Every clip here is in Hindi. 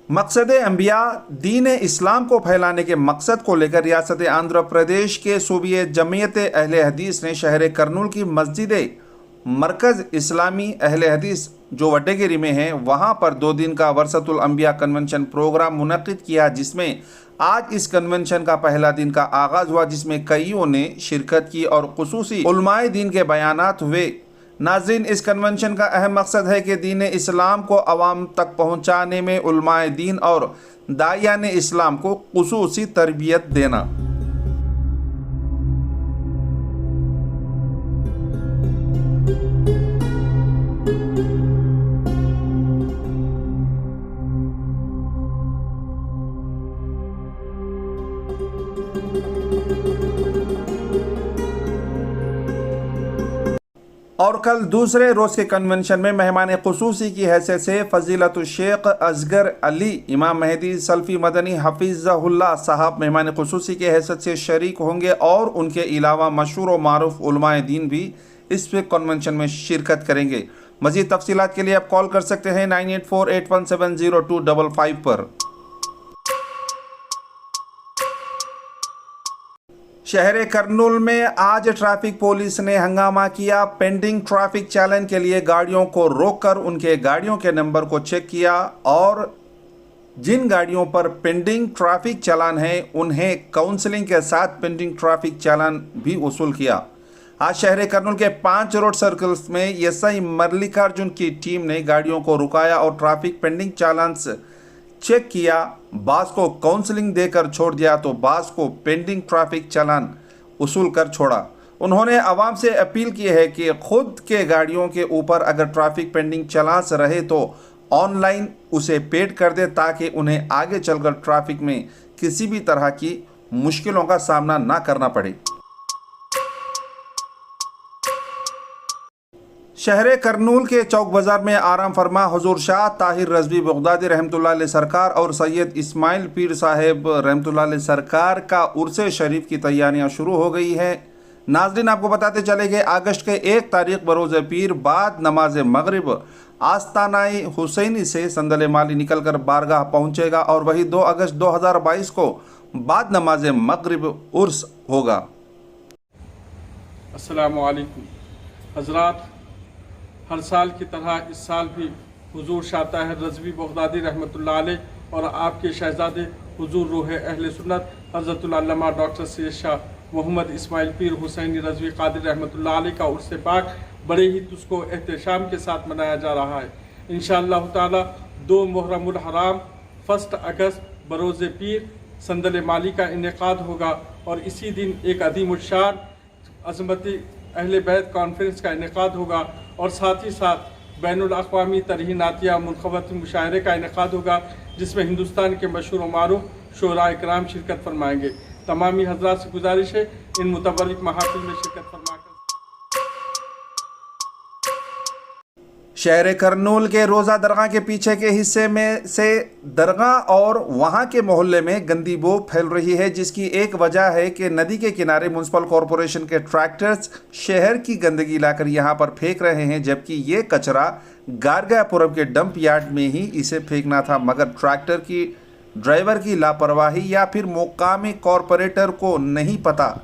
मकसद अंबिया दीन इस्लाम को फैलाने के मकसद को लेकर रियासत आंध्र प्रदेश के सूबे जमीयत अहले हदीस ने शहर करनूल की मस्जिद मरकज़ इस्लामी अहले हदीस जो वड्डेगिरी में है वहां पर 2 दिन का वरसतुल अंबिया कन्वेंशन प्रोग्राम मुनक़िद किया, जिसमें आज इस कन्वेंशन का पहला दिन का आगाज़ हुआ, जिसमें कईयों ने शिरकत की और खुसूसी उलमाए दीन के बयानात हुए। नाज़रीन, इस कन्वेंशन का अहम मकसद है कि दीन इस्लाम को अवाम तक पहुँचाने में उलमाए दीन और दायान इस्लाम को खुसूसी तरबियत देना। और कल दूसरे रोज़ के कन्वेंशन में मेहमान खुसूसी की हैसियत से फ़ज़ीलतुल शेख असगर अली इमाम मेहदी सल्फ़ी मदनी हफ़ीज़हुल्लाह साहब मेहमान खुसूसी की हैसियत से शरीक होंगे और उनके अलावा मशहूर व मारूफ उलमाए दीन भी इस कन्वेंशन में शिरकत करेंगे। मज़ीद तफ़सीलात के लिए आप कॉल कर सकते हैं 9848170255 पर। शहर करनूल में आज ट्रैफिक पुलिस ने हंगामा किया। पेंडिंग ट्रैफिक चालान के लिए गाड़ियों को रोककर उनके गाड़ियों के नंबर को चेक किया और जिन गाड़ियों पर पेंडिंग ट्रैफिक चालान है उन्हें काउंसलिंग के साथ पेंडिंग ट्रैफिक चालान भी वसूल किया। आज शहर करनूल के 5 रोड सर्कल्स में एसआई मल्लिकार्जुन की टीम ने गाड़ियों को रुकाया और ट्रैफिक पेंडिंग चालान चेक किया। बास को काउंसलिंग देकर छोड़ दिया तो बास को पेंडिंग ट्रैफिक चालान वसूल कर छोड़ा। उन्होंने आवाम से अपील की है कि खुद के गाड़ियों के ऊपर अगर ट्रैफिक पेंडिंग चालान रहे तो ऑनलाइन उसे पेड कर दे, ताकि उन्हें आगे चलकर ट्रैफिक में किसी भी तरह की मुश्किलों का सामना ना करना पड़े। शहर करनूल के चौक बाज़ार में आराम फरमा हुजूर शाह ताहिर रज़वी बगदादी रहमतुल्लाह अलैह सरकार और सैयद इस्माइल पीर साहिब रहमतुल्लाह अलैह सरकार का उर्स शरीफ की तैयारियां शुरू हो गई हैं। नाज़रीन, आपको बताते चले गए अगस्त के 1 तारीख बरोज़ पीर बाद नमाज मगरिब आस्तानाए हुसैनी से संदल माली निकलकर बारगाह पहुँचेगा और वही 2 अगस्त 2022 को बाद नमाज मगरिब उर्स होगा। अस्सलामु अलैकुम हज़रात, हर साल की तरह इस साल भी हुजूर शाह ताहिर रज़वी बगदादी रहमतुल्लाह अलैह और आपके शहजादे हुजूर रूह अहले सुन्नत हज़रतुल अल्लामा डॉक्टर सैयद शाह मोहम्मद इस्माइल पीर हुसैनी रज़वी क़ादिर रहमतुल्लाह अलैह का उर्स पाक बड़े ही तुझको एहतशाम के साथ मनाया जा रहा है। इंशाअल्लाह ताला 2 मुहर्रमुल हराम 1 अगस्त बरोज़ पीर संदल माली का इनेकाद होगा और इसी दिन एक अदीमुल शान अज़मती अहले बैत कॉन्फ्रेंस का इनेकाद होगा और साथ ही साथ बैनुल अक़वामी तरहीनातिया मुनक़बत मुशायरे का इनेकाद होगा, जिसमें हिंदुस्तान के मशहूर मारूफ शोरा इकराम शिरकत फरमाएंगे। तमामी हज़रात से गुजारिश है इन मुतबर्रिक महाफ़िल में शिरकत फरमाकर शहर करनूल के रोज़ा दरगाह के पीछे के हिस्से में से दरगाह और वहां के मोहल्ले में गंदी बू फैल रही है, जिसकी एक वजह है कि नदी के किनारे म्युनिसिपल कॉरपोरेशन के ट्रैक्टर्स शहर की गंदगी लाकर यहां पर फेंक रहे हैं, जबकि ये कचरा गारगापुरम के डंप यार्ड में ही इसे फेंकना था, मगर ट्रैक्टर की ड्राइवर की लापरवाही या फिर मुकामी कॉरपोरेटर को नहीं पता।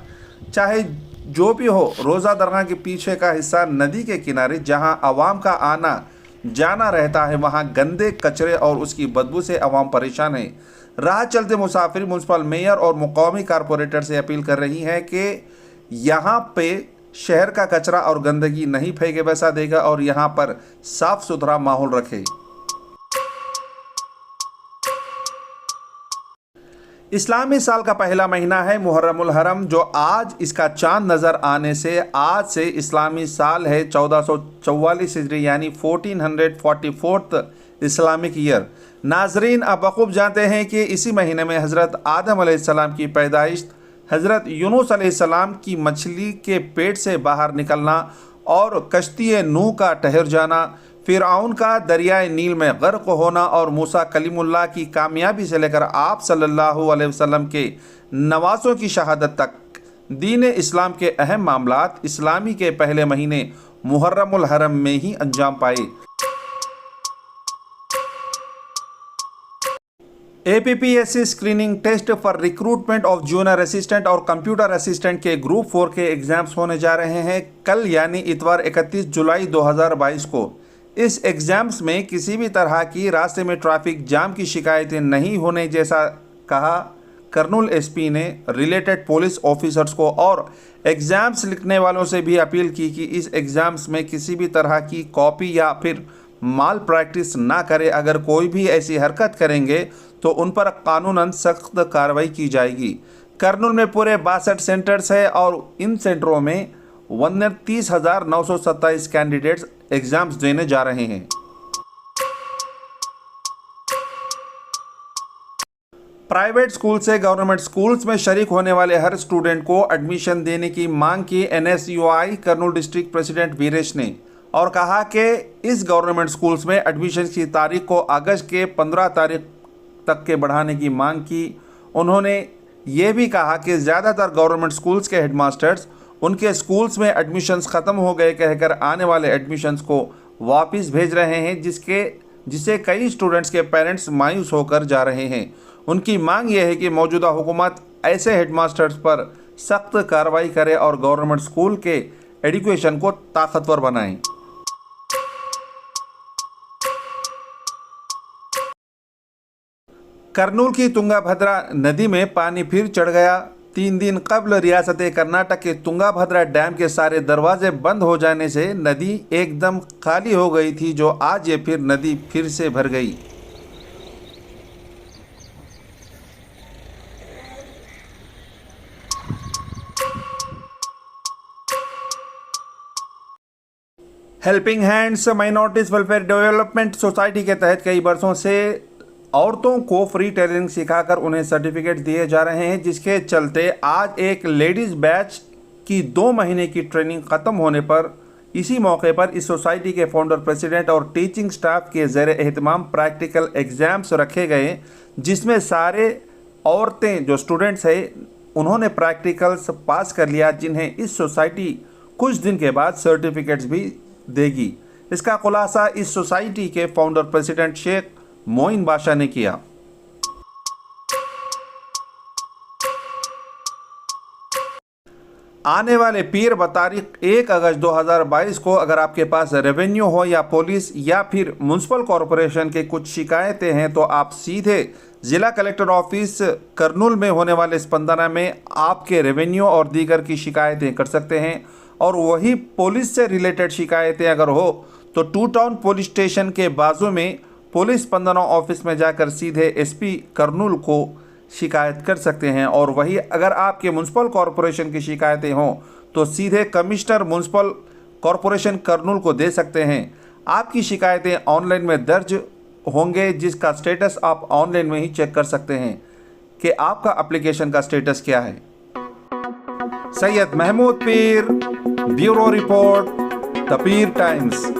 चाहे जो भी हो, रोज़ा दरगाह के पीछे का हिस्सा नदी के किनारे जहां आवाम का आना जाना रहता है, वहां गंदे कचरे और उसकी बदबू से आवाम परेशान है। राह चलते मुसाफिर म्युनिसिपल मेयर और मुकामी कारपोरेटर से अपील कर रही हैं कि यहां पे शहर का कचरा और गंदगी नहीं फेंके, वैसा देगा और यहां पर साफ सुथरा माहौल रखे। इस्लामी साल का पहला महीना है मुहर्रमुल हरम, जो आज इसका चांद नज़र आने से आज से इस्लामी साल है 1444 हिजरी यानी 1444 इस्लामिक ईयर। नाजरीन, आप बखूब जानते हैं कि इसी महीने में हज़रत आदम अलैहिस्सलाम की पैदाइश, हज़रत यूनुस अलैहिस्सलाम की मछली के पेट से बाहर निकलना और कश्ती नूह का ठहर जाना, फ़िरऔन का दरियाए नील में गर्क होना और मूसा कलीमुल्लाह की कामयाबी से लेकर आप सल्लल्लाहु अलैहि वसल्लम के नवासों की शहादत तक दीन इस्लाम के अहम मामलात इस्लामी के पहले महीने मुहर्रमुल हरम में ही अंजाम पाए। APPSC screening test for recruitment of junior assistant और कंप्यूटर असिस्टेंट के ग्रुप 4 के एग्जाम्स होने जा रहे हैं कल यानी इतवार 31 जुलाई 2022 को। इस एग्जाम्स में किसी भी तरह की रास्ते में ट्रैफिक जाम की शिकायतें नहीं होने जैसा कहा कर्नूल SP ने रिलेटेड पुलिस ऑफिसर्स को, और एग्जाम्स लिखने वालों से भी अपील की कि इस एग्जाम्स में किसी भी तरह की कॉपी या फिर माल प्रैक्टिस ना करें। अगर कोई भी ऐसी हरकत करेंगे तो उन पर कानूनन सख्त कार्रवाई की जाएगी। कर्नूल में पूरे 62 सेंटर्स है और इन सेंटरों में 30,927 कैंडिडेट्स एग्जाम्स देने जा रहे हैं। प्राइवेट स्कूल से गवर्नमेंट स्कूल्स में शरीक होने वाले हर स्टूडेंट को एडमिशन देने की मांग की NSUI Kurnool district president Viresh ने, और कहा कि इस गवर्नमेंट स्कूल्स में एडमिशन की तारीख को अगस्त के 15 तारीख तक के बढ़ाने की मांग की। उन्होंने ये भी कहा कि ज़्यादातर गवर्नमेंट स्कूल्स के हेडमास्टर्स उनके स्कूल्स में एडमिशन्स ख़त्म हो गए कहकर आने वाले एडमिशन्स को वापस भेज रहे हैं, जिससे कई स्टूडेंट्स के पेरेंट्स मायूस होकर जा रहे हैं। उनकी मांग यह है कि मौजूदा हुकूमत ऐसे हेडमास्टर्स पर सख्त कार्रवाई करे और गवर्नमेंट स्कूल के एजुकेशन को ताकतवर बनाएं। कर्नूल की तुंगाभद्रा नदी में पानी फिर चढ़ गया। 3 दिन कबल रियासत कर्नाटक के तुंगाभद्रा डैम के सारे दरवाजे बंद हो जाने से नदी एकदम खाली हो गई थी, जो आज ये फिर नदी फिर से भर गई। Helping hands minorities welfare development society के तहत कई वर्षों से औरतों को फ्री टेलरिंग सिखाकर उन्हें सर्टिफिकेट दिए जा रहे हैं, जिसके चलते आज एक लेडीज़ बैच की 2 महीने की ट्रेनिंग ख़त्म होने पर इसी मौके पर इस सोसाइटी के फाउंडर प्रेसिडेंट और टीचिंग स्टाफ के ज़ेर एहतमाम प्रैक्टिकल एग्ज़ाम्स रखे गए, जिसमें सारे औरतें जो स्टूडेंट्स हैं उन्होंने प्रैक्टिकल्स पास कर लिया, जिन्हें इस सोसाइटी कुछ दिन के बाद सर्टिफिकेट्स भी देगी। इसका खुलासा इस सोसाइटी के फाउंडर प्रेसिडेंट शेख मोइन बादशाह ने किया। आने वाले पीर बतारीख 1 अगस्त 2022 को अगर आपके पास रेवेन्यू हो या पुलिस या फिर म्युनिसिपल कॉरपोरेशन के कुछ शिकायतें हैं तो आप सीधे जिला कलेक्टर ऑफिस कर्नूल में होने वाले स्पंदना में आपके रेवेन्यू और दीगर की शिकायतें कर सकते हैं। और वही पुलिस से रिलेटेड शिकायतें अगर हो तो 2 टाउन पुलिस स्टेशन के बाजू में पुलिस स्पंदना ऑफिस में जाकर सीधे SP कर्नूल को शिकायत कर सकते हैं। और वही अगर आपके म्युनिसिपल कॉरपोरेशन की शिकायतें हों तो सीधे कमिश्नर म्युनिसिपल कॉरपोरेशन कर्नूल को दे सकते हैं। आपकी शिकायतें ऑनलाइन में दर्ज होंगे, जिसका स्टेटस आप ऑनलाइन में ही चेक कर सकते हैं कि आपका एप्लीकेशन का स्टेटस क्या है। सैयद महमूद पीर, bureau report, the Pir times.